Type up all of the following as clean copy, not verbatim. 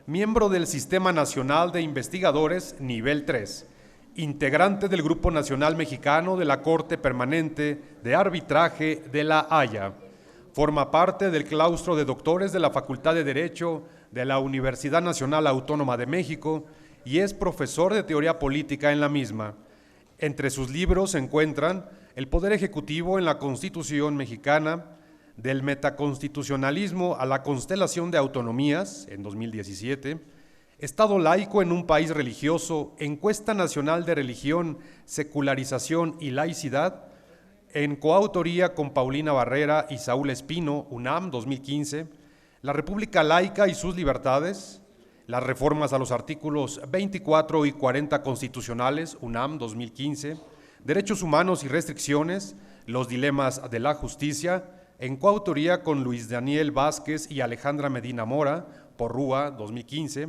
miembro del Sistema Nacional de Investigadores Nivel 3, integrante del Grupo Nacional Mexicano de la Corte Permanente de Arbitraje de La Haya. Forma parte del claustro de doctores de la Facultad de Derecho de la Universidad Nacional Autónoma de México y es profesor de teoría política en la misma. Entre sus libros se encuentran El Poder Ejecutivo en la Constitución Mexicana, Del Metaconstitucionalismo a la Constelación de Autonomías, en 2017, Estado laico en un país religioso, Encuesta Nacional de Religión, Secularización y Laicidad, en coautoría con Paulina Barrera y Saúl Espino, UNAM, 2015, La República Laica y sus Libertades, las reformas a los artículos 24 y 40 constitucionales, UNAM, 2015, Derechos Humanos y Restricciones, Los Dilemas de la Justicia, en coautoría con Luis Daniel Vázquez y Alejandra Medina Mora, Porrúa, 2015,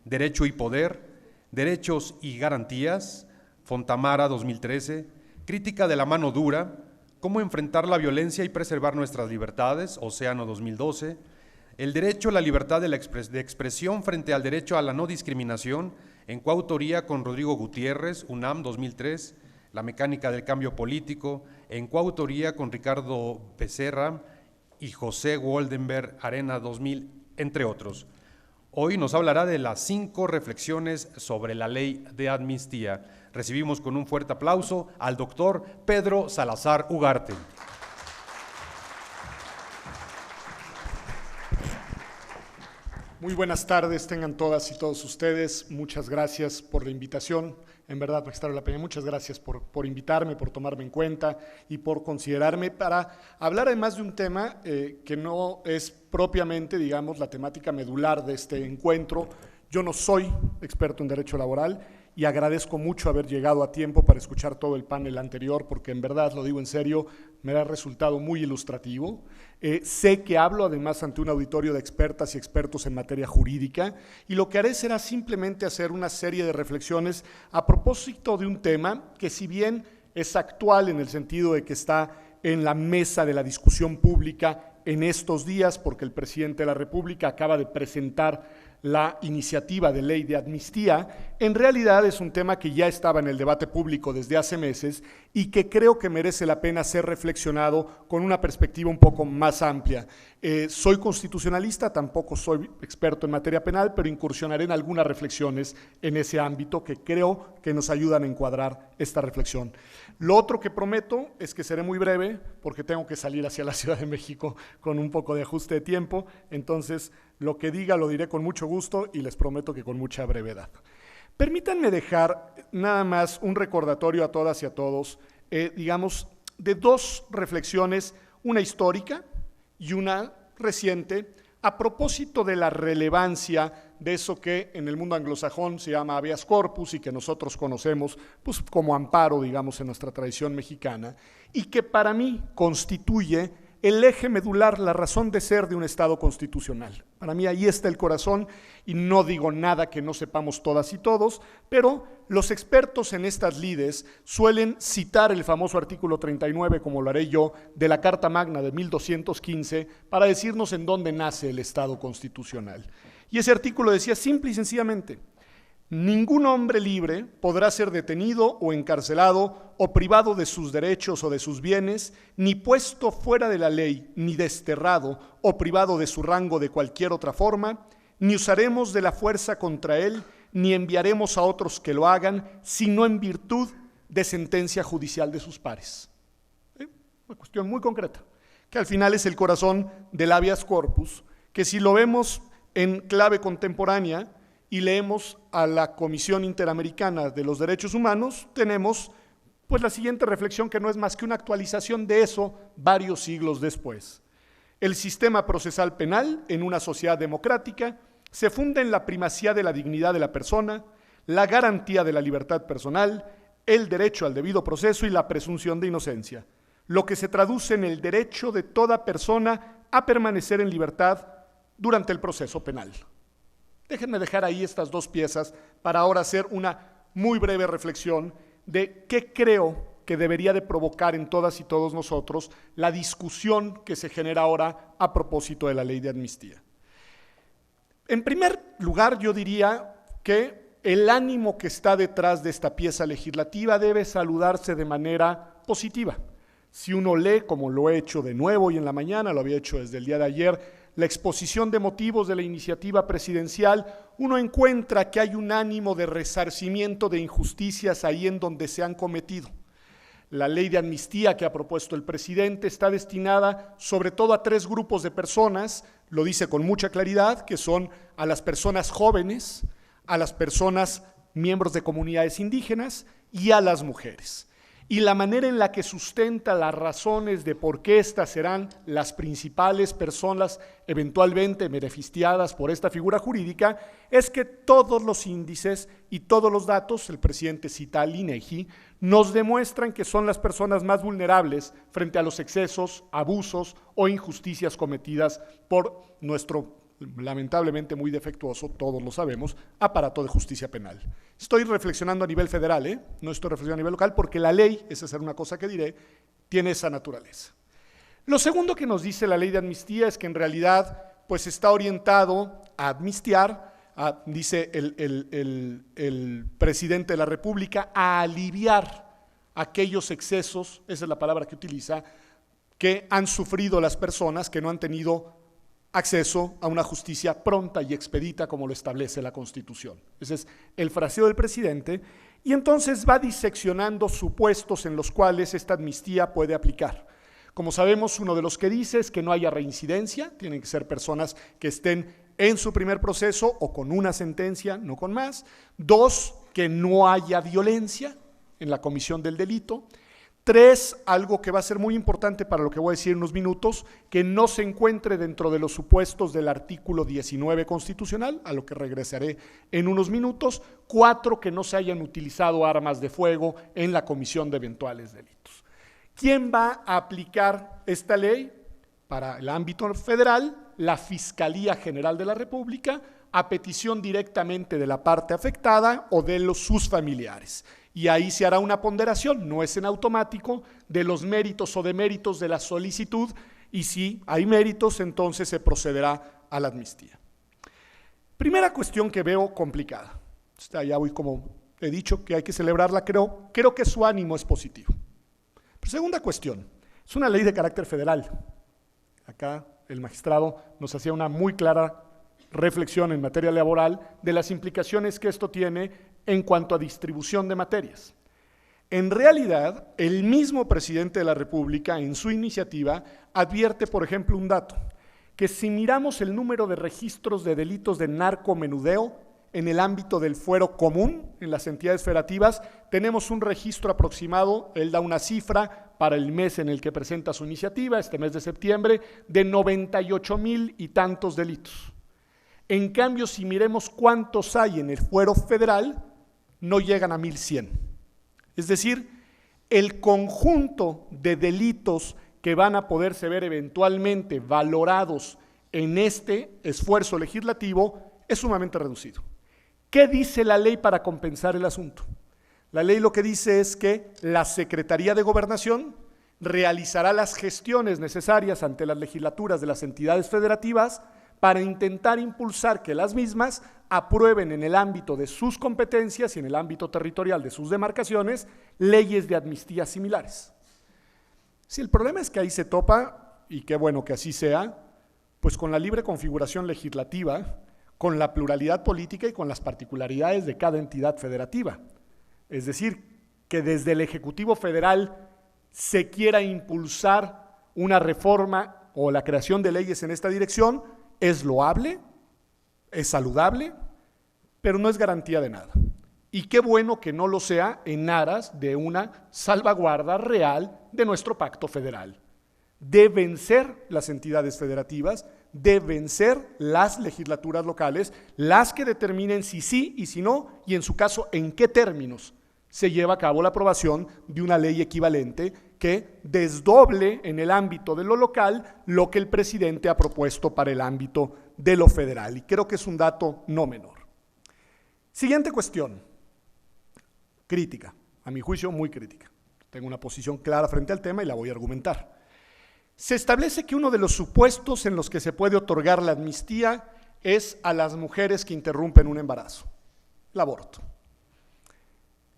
Derecho y Poder, Derechos y Garantías, Fontamara, 2013, Crítica de la Mano Dura, Cómo enfrentar la violencia y preservar nuestras libertades, Océano, 2012, El derecho a la libertad de expresión frente al derecho a la no discriminación, en coautoría con Rodrigo Gutiérrez, UNAM, 2003, La mecánica del cambio político, en coautoría con Ricardo Becerra y José Woldenberg Arena 2000, entre otros. Hoy nos hablará de las 5 reflexiones sobre la ley de amnistía. Recibimos con un fuerte aplauso al doctor Pedro Salazar Ugarte. Muy buenas tardes, tengan todas y todos ustedes. Muchas gracias por la invitación. En verdad, Magistrado La Peña, muchas gracias por invitarme, por tomarme en cuenta y por considerarme para hablar además de un tema que no es propiamente, digamos, la temática medular de este encuentro. Yo no soy experto en derecho laboral y agradezco mucho haber llegado a tiempo para escuchar todo el panel anterior, porque en verdad, lo digo en serio, me ha resultado muy ilustrativo. Sé que hablo además ante un auditorio de expertas y expertos en materia jurídica y lo que haré será simplemente hacer una serie de reflexiones a propósito de un tema que, si bien es actual en el sentido de que está en la mesa de la discusión pública en estos días, porque el presidente de la República acaba de presentar la iniciativa de ley de amnistía, en realidad es un tema que ya estaba en el debate público desde hace meses y que creo que merece la pena ser reflexionado con una perspectiva un poco más amplia. Soy constitucionalista, tampoco soy experto en materia penal, pero incursionaré en algunas reflexiones en ese ámbito que creo que nos ayudan a encuadrar esta reflexión. Lo otro que prometo es que seré muy breve, porque tengo que salir hacia la Ciudad de México con un poco de ajuste de tiempo, entonces lo que diga lo diré con mucho gusto y les prometo que con mucha brevedad. Permítanme dejar nada más un recordatorio a todas y a todos, digamos, de 2 reflexiones, una histórica y una reciente, a propósito de la relevancia de eso que en el mundo anglosajón se llama habeas corpus y que nosotros conocemos pues, como amparo, digamos, en nuestra tradición mexicana, y que para mí constituye el eje medular, la razón de ser de un Estado constitucional. Para mí ahí está el corazón y no digo nada que no sepamos todas y todos, pero los expertos en estas lides suelen citar el famoso artículo 39, como lo haré yo, de la Carta Magna de 1215, para decirnos en dónde nace el Estado constitucional. Y ese artículo decía simple y sencillamente: ningún hombre libre podrá ser detenido o encarcelado o privado de sus derechos o de sus bienes, ni puesto fuera de la ley, ni desterrado o privado de su rango de cualquier otra forma, ni usaremos de la fuerza contra él, ni enviaremos a otros que lo hagan, sino en virtud de sentencia judicial de sus pares. Una cuestión muy concreta, que al final es el corazón del habeas corpus, que si lo vemos en clave contemporánea, y leemos a la Comisión Interamericana de los Derechos Humanos, tenemos pues la siguiente reflexión, que no es más que una actualización de eso varios siglos después. El sistema procesal penal en una sociedad democrática se funda en la primacía de la dignidad de la persona, la garantía de la libertad personal, el derecho al debido proceso y la presunción de inocencia, lo que se traduce en el derecho de toda persona a permanecer en libertad durante el proceso penal. Déjenme dejar ahí estas 2 piezas para ahora hacer una muy breve reflexión de qué creo que debería de provocar en todas y todos nosotros la discusión que se genera ahora a propósito de la ley de amnistía. En primer lugar, yo diría que el ánimo que está detrás de esta pieza legislativa debe saludarse de manera positiva. Si uno lee, como lo he hecho de nuevo y en la mañana, lo había hecho desde el día de ayer, la exposición de motivos de la iniciativa presidencial, uno encuentra que hay un ánimo de resarcimiento de injusticias ahí en donde se han cometido. La ley de amnistía que ha propuesto el presidente está destinada sobre todo a 3 grupos de personas, lo dice con mucha claridad, que son a las personas jóvenes, a las personas miembros de comunidades indígenas y a las mujeres. Y la manera en la que sustenta las razones de por qué estas serán las principales personas eventualmente beneficiadas por esta figura jurídica es que todos los índices y todos los datos, el presidente cita al INEGI, nos demuestran que son las personas más vulnerables frente a los excesos, abusos o injusticias cometidas por nuestro lamentablemente muy defectuoso, todos lo sabemos, aparato de justicia penal. Estoy reflexionando a nivel federal, no estoy reflexionando a nivel local, porque la ley, esa es una cosa que diré, tiene esa naturaleza. Lo segundo que nos dice la ley de amnistía es que en realidad pues está orientado a amnistiar, dice el presidente de la República, a aliviar aquellos excesos, esa es la palabra que utiliza, que han sufrido las personas que no han tenido acceso a una justicia pronta y expedita como lo establece la Constitución. Ese es el fraseo del presidente y entonces va diseccionando supuestos en los cuales esta amnistía puede aplicar. Como sabemos, uno de los que dice es que no haya reincidencia, tienen que ser personas que estén en su primer proceso o con una sentencia, no con más. 2, que no haya violencia en la comisión del delito. 3, algo que va a ser muy importante para lo que voy a decir en unos minutos, que no se encuentre dentro de los supuestos del artículo 19 constitucional, a lo que regresaré en unos minutos. 4, que no se hayan utilizado armas de fuego en la comisión de eventuales delitos. ¿Quién va a aplicar esta ley? Para el ámbito federal, la Fiscalía General de la República, a petición directamente de la parte afectada o de sus familiares. Y ahí se hará una ponderación, no es en automático, de los méritos o deméritos de la solicitud, y si hay méritos, entonces se procederá a la amnistía. Primera cuestión que veo complicada, ya voy como he dicho que hay que celebrarla, creo que su ánimo es positivo. Pero segunda cuestión, es una ley de carácter federal. Acá el magistrado nos hacía una muy clara reflexión en materia laboral de las implicaciones que esto tiene en cuanto a distribución de materias. En realidad, el mismo presidente de la República en su iniciativa advierte, por ejemplo, un dato, que si miramos el número de registros de delitos de narcomenudeo en el ámbito del fuero común, en las entidades federativas, tenemos un registro aproximado, él da una cifra para el mes en el que presenta su iniciativa, este mes de septiembre, de 98,000 y tantos delitos. En cambio, si miremos cuántos hay en el fuero federal, no llegan a 1,100. Es decir, el conjunto de delitos que van a poderse ver eventualmente valorados en este esfuerzo legislativo es sumamente reducido. ¿Qué dice la ley para compensar el asunto? La ley lo que dice es que la Secretaría de Gobernación realizará las gestiones necesarias ante las legislaturas de las entidades federativas para intentar impulsar que las mismas aprueben en el ámbito de sus competencias y en el ámbito territorial de sus demarcaciones leyes de amnistía similares. Si el problema es que ahí se topa, y qué bueno que así sea, pues con la libre configuración legislativa, con la pluralidad política y con las particularidades de cada entidad federativa. Es decir, que desde el Ejecutivo Federal se quiera impulsar una reforma o la creación de leyes en esta dirección, es loable, es saludable, pero no es garantía de nada. Y qué bueno que no lo sea en aras de una salvaguarda real de nuestro pacto federal. Deben ser las entidades federativas, deben ser las legislaturas locales las que determinen si sí y si no, y en su caso en qué términos se lleva a cabo la aprobación de una ley equivalente que desdoble en el ámbito de lo local lo que el presidente ha propuesto para el ámbito de lo federal. Y creo que es un dato no menor. Siguiente cuestión, crítica, a mi juicio muy crítica. Tengo una posición clara frente al tema y la voy a argumentar. Se establece que uno de los supuestos en los que se puede otorgar la amnistía es a las mujeres que interrumpen un embarazo, el aborto.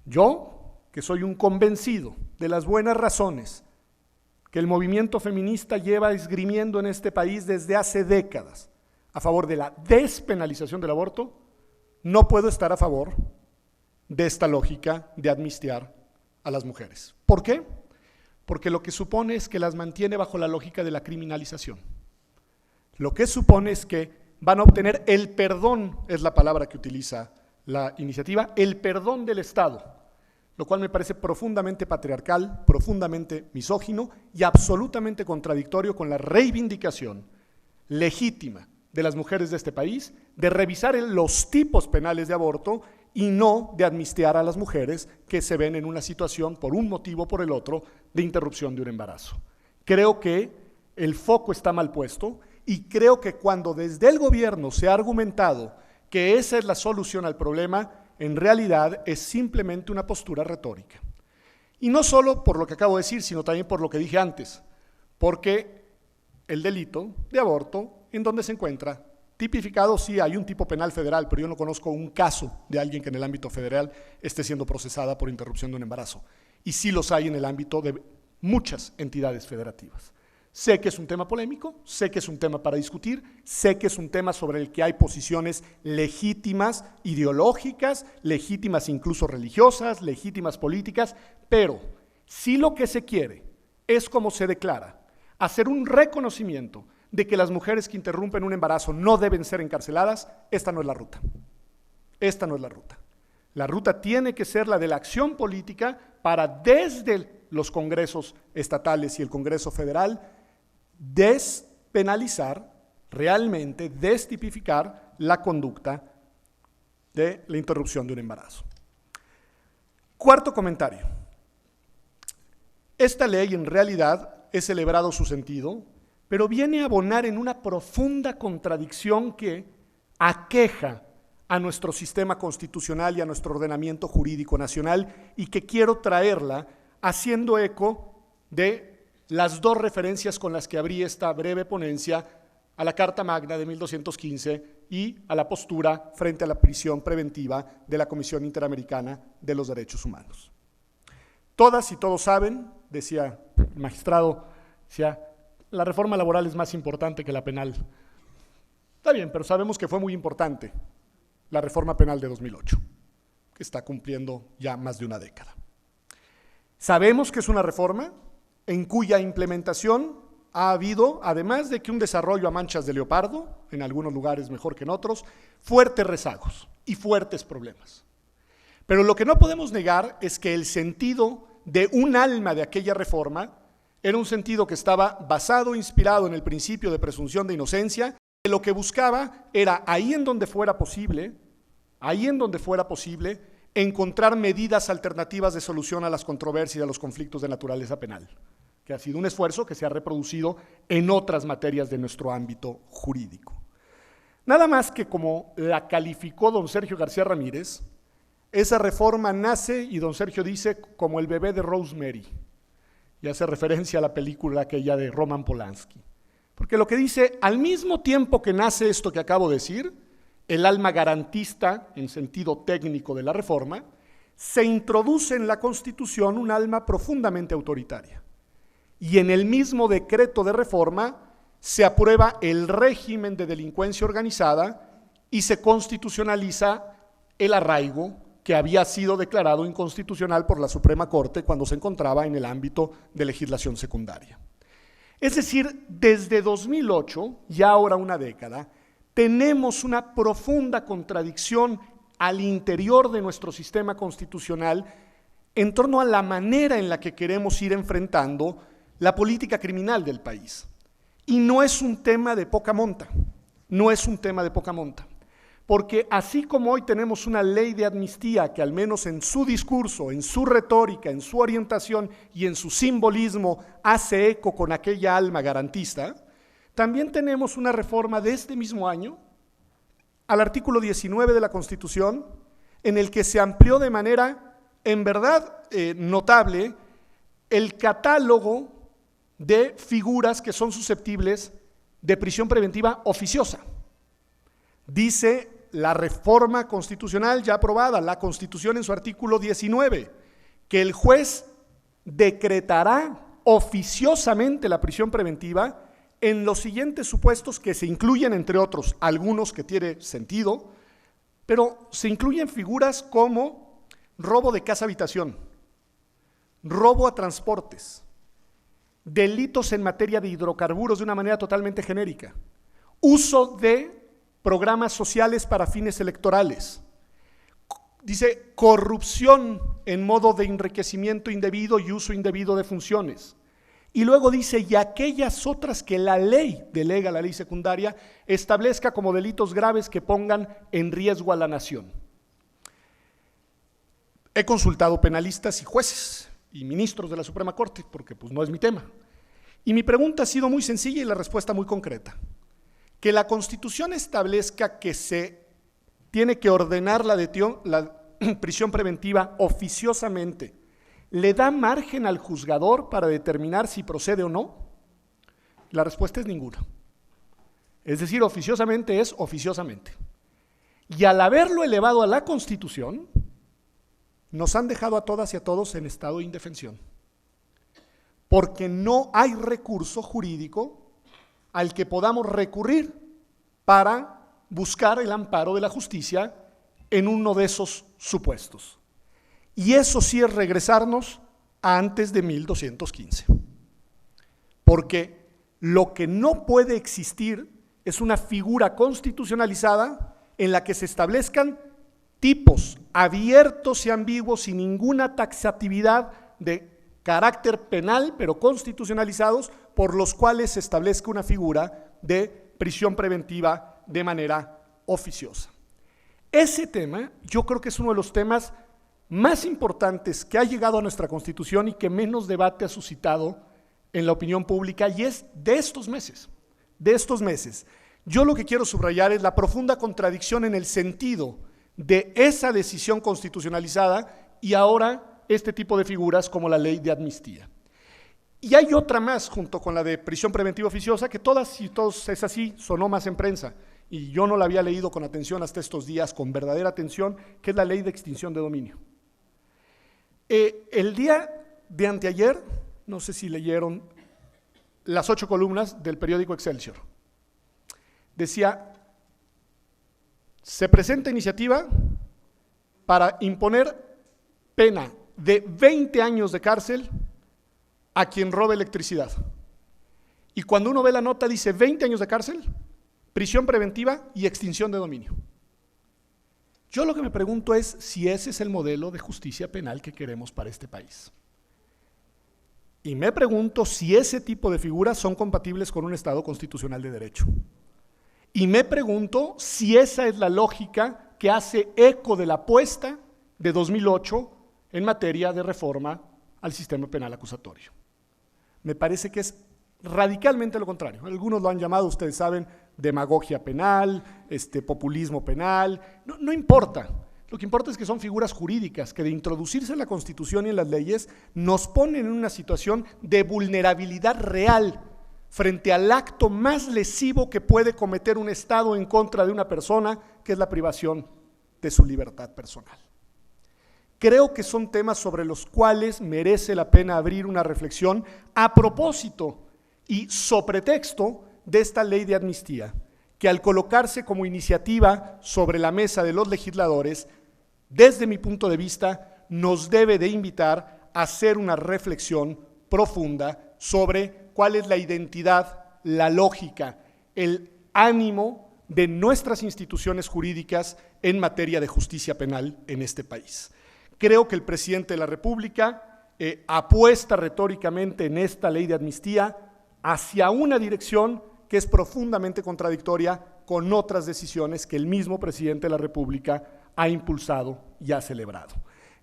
Yo, que soy un convencido de las buenas razones que el movimiento feminista lleva esgrimiendo en este país desde hace décadas a favor de la despenalización del aborto, no puedo estar a favor de esta lógica de amnistiar a las mujeres. ¿Por qué? Porque lo que supone es que las mantiene bajo la lógica de la criminalización. Lo que supone es que van a obtener el perdón, es la palabra que utiliza la iniciativa, el perdón del Estado, lo cual me parece profundamente patriarcal, profundamente misógino y absolutamente contradictorio con la reivindicación legítima de las mujeres de este país de revisar los tipos penales de aborto y no de amnistiar a las mujeres que se ven en una situación, por un motivo o por el otro, de interrupción de un embarazo. Creo que el foco está mal puesto y creo que cuando desde el gobierno se ha argumentado que esa es la solución al problema, en realidad es simplemente una postura retórica. Y no solo por lo que acabo de decir, sino también por lo que dije antes, porque el delito de aborto, ¿en dónde se encuentra? Tipificado, sí, hay un tipo penal federal, pero yo no conozco un caso de alguien que en el ámbito federal esté siendo procesada por interrupción de un embarazo. Y sí los hay en el ámbito de muchas entidades federativas. Sé que es un tema polémico, sé que es un tema para discutir, sé que es un tema sobre el que hay posiciones legítimas, ideológicas, legítimas incluso religiosas, legítimas políticas, pero si lo que se quiere es, como se declara, hacer un reconocimiento de que las mujeres que interrumpen un embarazo no deben ser encarceladas, esta no es la ruta. Esta no es la ruta. La ruta tiene que ser la de la acción política para, desde los congresos estatales y el Congreso Federal, despenalizar, realmente destipificar la conducta de la interrupción de un embarazo. Cuarto comentario. Esta ley en realidad es celebrado su sentido, pero viene a abonar en una profunda contradicción que aqueja a nuestro sistema constitucional y a nuestro ordenamiento jurídico nacional y que quiero traerla haciendo eco de las dos referencias con las que abrí esta breve ponencia, a la Carta Magna de 1215 y a la postura frente a la prisión preventiva de la Comisión Interamericana de los Derechos Humanos. Todas y todos saben, decía el magistrado, decía, la reforma laboral es más importante que la penal. Está bien, pero sabemos que fue muy importante la reforma penal de 2008, que está cumpliendo ya más de una década. Sabemos que es una reforma en cuya implementación ha habido, además de que un desarrollo a manchas de leopardo, en algunos lugares mejor que en otros, fuertes rezagos y fuertes problemas. Pero lo que no podemos negar es que el sentido de un alma de aquella reforma era un sentido que estaba basado, inspirado en el principio de presunción de inocencia, que lo que buscaba era, ahí en donde fuera posible, encontrar medidas alternativas de solución a las controversias y a los conflictos de naturaleza penal, que ha sido un esfuerzo que se ha reproducido en otras materias de nuestro ámbito jurídico. Nada más que, como la calificó don Sergio García Ramírez, esa reforma nace, y don Sergio dice, como el bebé de Rosemary, y hace referencia a la película aquella de Roman Polanski. Porque lo que dice, al mismo tiempo que nace esto que acabo de decir, el alma garantista, en sentido técnico de la reforma, se introduce en la Constitución un alma profundamente autoritaria. Y en el mismo decreto de reforma se aprueba el régimen de delincuencia organizada y se constitucionaliza el arraigo que había sido declarado inconstitucional por la Suprema Corte cuando se encontraba en el ámbito de legislación secundaria. Es decir, desde 2008, ya ahora una década, tenemos una profunda contradicción al interior de nuestro sistema constitucional en torno a la manera en la que queremos ir enfrentando la política criminal del país. Y no es un tema de poca monta, porque así como hoy tenemos una ley de amnistía que al menos en su discurso, en su retórica, en su orientación y en su simbolismo hace eco con aquella alma garantista, también tenemos una reforma de este mismo año al artículo 19 de la Constitución, en el que se amplió de manera, en verdad, notable, el catálogo de figuras que son susceptibles de prisión preventiva oficiosa. Dice la reforma constitucional ya aprobada, la Constitución en su artículo 19, que el juez decretará oficiosamente la prisión preventiva en los siguientes supuestos que se incluyen, entre otros, algunos que tiene sentido, pero se incluyen figuras como robo de casa-habitación, robo a transportes, delitos en materia de hidrocarburos de una manera totalmente genérica, uso de programas sociales para fines electorales, dice corrupción en modo de enriquecimiento indebido y uso indebido de funciones. Y luego dice, y aquellas otras que la ley delega, la ley secundaria, establezca como delitos graves que pongan en riesgo a la nación. He consultado penalistas y jueces y ministros de la Suprema Corte, porque pues no es mi tema. Y mi pregunta ha sido muy sencilla y la respuesta muy concreta. Que la Constitución establezca que se tiene que ordenar la prisión preventiva oficiosamente, ¿le da margen al juzgador para determinar si procede o no? La respuesta es ninguna. Es decir, oficiosamente es oficiosamente. Y al haberlo elevado a la Constitución, nos han dejado a todas y a todos en estado de indefensión. Porque no hay recurso jurídico al que podamos recurrir para buscar el amparo de la justicia en uno de esos supuestos. Y eso sí es regresarnos a antes de 1215. Porque lo que no puede existir es una figura constitucionalizada en la que se establezcan tipos abiertos y ambiguos sin ninguna taxatividad de carácter penal, pero constitucionalizados, por los cuales se establezca una figura de prisión preventiva de manera oficiosa. Ese tema yo creo que es uno de los temas más importantes que ha llegado a nuestra Constitución y que menos debate ha suscitado en la opinión pública, y es de estos meses. Yo lo que quiero subrayar es la profunda contradicción en el sentido de esa decisión constitucionalizada y ahora este tipo de figuras como la ley de amnistía. Y hay otra más junto con la de prisión preventiva oficiosa que todas y todos es así, sonó más en prensa y yo no la había leído con atención hasta estos días, con verdadera atención, que es la ley de extinción de dominio. El día de anteayer, no sé si leyeron las 8 columnas del periódico Excelsior, decía, se presenta iniciativa para imponer pena de 20 años de cárcel a quien robe electricidad. Y cuando uno ve la nota dice 20 años de cárcel, prisión preventiva y extinción de dominio. Yo lo que me pregunto es si ese es el modelo de justicia penal que queremos para este país. Y me pregunto si ese tipo de figuras son compatibles con un Estado constitucional de derecho. Y me pregunto si esa es la lógica que hace eco de la apuesta de 2008 en materia de reforma al sistema penal acusatorio. Me parece que es radicalmente lo contrario. Algunos lo han llamado, ustedes saben, demagogia penal, populismo penal, no importa. Lo que importa es que son figuras jurídicas que de introducirse en la Constitución y en las leyes nos ponen en una situación de vulnerabilidad real frente al acto más lesivo que puede cometer un Estado en contra de una persona, que es la privación de su libertad personal. Creo que son temas sobre los cuales merece la pena abrir una reflexión a propósito y sobre texto de esta ley de amnistía, que al colocarse como iniciativa sobre la mesa de los legisladores, desde mi punto de vista, nos debe de invitar a hacer una reflexión profunda sobre cuál es la identidad, la lógica, el ánimo de nuestras instituciones jurídicas en materia de justicia penal en este país. Creo que el presidente de la República apuesta retóricamente en esta ley de amnistía hacia una dirección que es profundamente contradictoria con otras decisiones que el mismo presidente de la República ha impulsado y ha celebrado.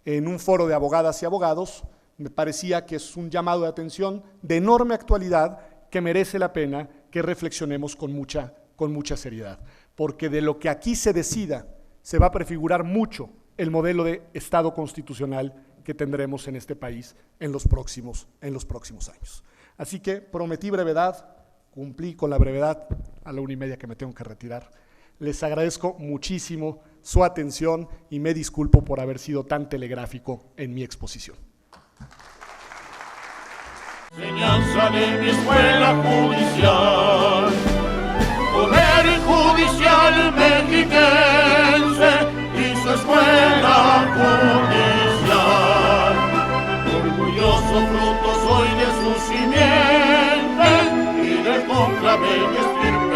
En un foro de abogadas y abogados, me parecía que es un llamado de atención de enorme actualidad que merece la pena que reflexionemos con mucha seriedad, porque de lo que aquí se decida se va a prefigurar mucho el modelo de Estado constitucional que tendremos en este país en los próximos años. Así que prometí brevedad, cumplí con la brevedad a la 1:30 que me tengo que retirar. Les agradezco muchísimo su atención y me disculpo por haber sido tan telegráfico en mi exposición. Enseñanza de mi escuela judicial, Poder Judicial Mexiquense y su escuela judicial. Orgulloso fruto soy de su simiente y del conclave y estirpe